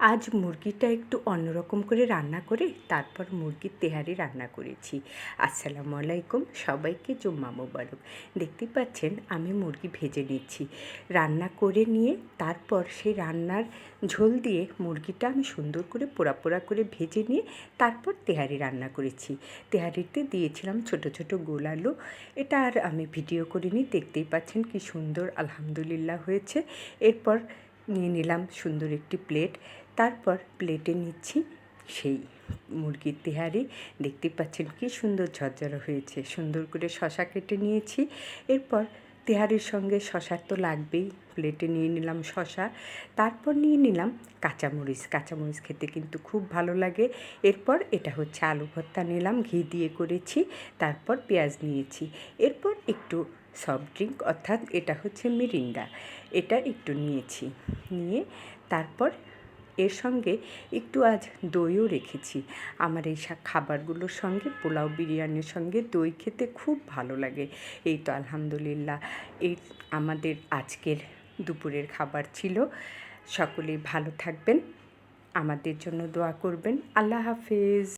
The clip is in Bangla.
আজ মুরগিটা একটু অন্যরকম করে রান্না করে তারপর মুরগির তেহারি রান্না করেছি। আসসালামু আলাইকুম, সবাইকে জুম্মা মোবারক। দেখতেই পাচ্ছেন আমি মুরগি ভেজে নিচ্ছি। রান্না করে নিয়ে তারপর সেই রান্নার ঝোল দিয়ে মুরগিটা আমি সুন্দর করে পোড়া পোড়া করে ভেজে নিয়ে তারপর তেহারি রান্না করেছি। তেহারিতে দিয়েছিলাম ছোট ছোট গোল আলু। এটা আর আমি ভিডিও করিনি, দেখতেই পাচ্ছেন কি সুন্দর আলহামদুলিল্লাহ হয়েছে। এরপর নিয়ে নিলাম সুন্দর একটি প্লেট, তারপর প্লেটে নিচ্ছি সেই মুরগির তেহারি। দেখতে পাচ্ছেন কি সুন্দর ঝরঝরে হয়েছে। সুন্দর করে শশা কেটে নিয়েছি। এরপর তেহারির সঙ্গে শশা তো লাগবেই, প্লেটে নিয়ে নিলাম শশা। তারপর নিয়ে নিলাম কাঁচামরিচ। কাঁচামরিচ খেতে কিন্তু খুব ভালো লাগে। এরপর এটা হচ্ছে আলু ভর্তা নিলাম, ঘি দিয়ে করেছি। তারপর পেঁয়াজ নিয়েছি। এরপর একটু সফট ড্রিঙ্ক, অর্থাৎ এটা হচ্ছে মিরিন্ডা, এটা একটু নিয়েছি। নিয়ে তারপর এর সঙ্গে একটু আজ দইও রেখেছি। আমার এই খাবারগুলোর সঙ্গে, পোলাও বিরিয়ানির সঙ্গে দই খেতে খুব ভালো লাগে। এই তো আলহামদুলিল্লাহ, এই আমাদের আজকের দুপুরের খাবার ছিল। সকলেই ভালো থাকবেন, আমাদের জন্য দোয়া করবেন। আল্লাহ হাফেজ।